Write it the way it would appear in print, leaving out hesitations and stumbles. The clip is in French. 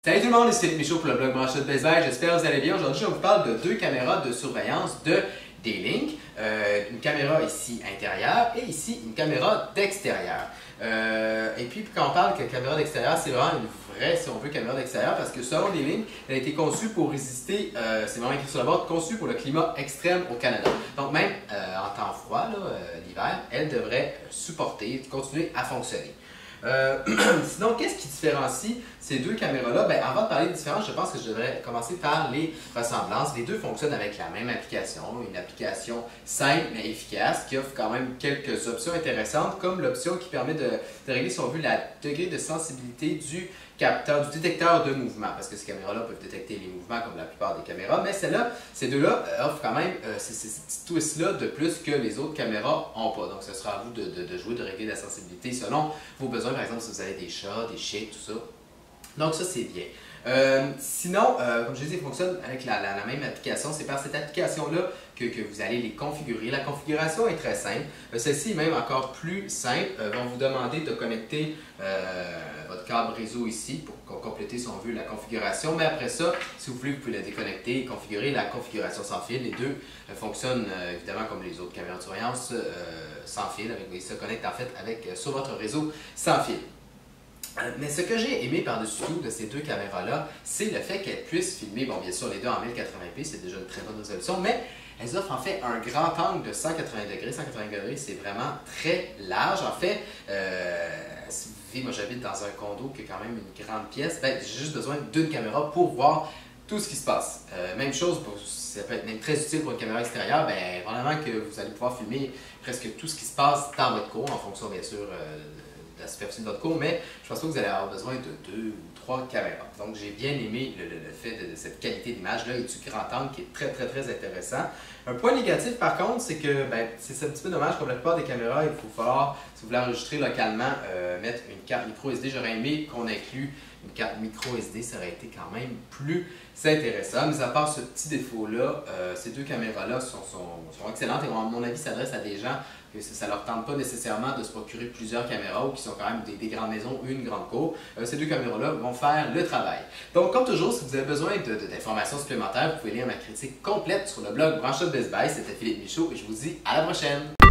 Salut tout le monde, ici Philippe Michaud pour le blog Branché de Best Buy. J'espère que vous allez bien. Aujourd'hui, je vous parle de deux caméras de surveillance de D-Link. Une caméra ici intérieure et ici une caméra d'extérieur. Et puis quand on parle de caméra d'extérieur, c'est vraiment une vraie, si on veut, caméra d'extérieur parce que selon D-Link, elle a été conçue pour résister, c'est vraiment écrit sur la boîte, conçue pour le climat extrême au Canada. Donc même en temps froid, l'hiver, elle devrait supporter, continuer à fonctionner. Sinon, qu'est-ce qui différencie ces deux caméras-là? Avant de parler de différence, je pense que je devrais commencer par les ressemblances. Les deux fonctionnent avec la même application, une application simple mais efficace qui offre quand même quelques options intéressantes, comme l'option qui permet de régler, si on veut, le degré de sensibilité du capteur, du détecteur de mouvement, parce que ces caméras-là peuvent détecter les mouvements comme la plupart des caméras, mais ces deux-là offrent quand même ces petits twists-là de plus que les autres caméras n'ont pas. Donc ce sera à vous de jouer, de régler la sensibilité selon vos besoins, par exemple si vous avez des chats, des chiens, tout ça. Donc ça c'est bien. Sinon, comme je disais, il fonctionne avec la même application. C'est par cette application-là que vous allez les configurer. La configuration est très simple. Celle-ci est même encore plus simple. Vont vous demander de connecter votre câble réseau ici pour compléter, si on veut, la configuration. Mais après ça, si vous voulez, vous pouvez la déconnecter et configurer la configuration sans fil. Les deux fonctionnent évidemment comme les autres caméras de surveillance sans fil. Ils se connectent en fait sur votre réseau sans fil. Mais ce que j'ai aimé par-dessus tout de ces deux caméras-là, c'est le fait qu'elles puissent filmer, bon bien sûr les deux en 1080p, c'est déjà une très bonne résolution, mais elles offrent en fait un grand angle de 180 degrés. 180 degrés, c'est vraiment très large. En fait, si vous vivez, moi j'habite dans un condo qui a quand même une grande pièce, j'ai juste besoin d'une caméra pour voir tout ce qui se passe. Même chose, ça peut être même très utile pour une caméra extérieure, probablement que vous allez pouvoir filmer presque tout ce qui se passe dans votre cour, en fonction bien sûr de la superficie de votre cour, mais je pense pas que vous allez avoir besoin de 2 ou 3 caméras. Donc j'ai bien aimé le fait de cette qualité d'image-là et du grand angle qui est très intéressant. Un point négatif par contre, c'est que c'est un petit peu dommage, comme la plupart des caméras, il faut falloir, si vous voulez enregistrer localement, mettre une carte micro SD. J'aurais aimé qu'on inclue une carte micro SD, ça aurait été quand même plus intéressant. Mais à part ce petit défaut-là, ces deux caméras-là sont excellentes et à mon avis s'adressent à des gens que ça ne leur tente pas nécessairement de se procurer plusieurs caméras ou qui sont quand même des grandes maisons ou une grande cour. Ces deux caméras-là vont faire le travail. Donc, comme toujours, si vous avez besoin d'informations supplémentaires, vous pouvez lire ma critique complète sur le blog Branché de Best Buy. C'était Philippe Michaud et je vous dis à la prochaine!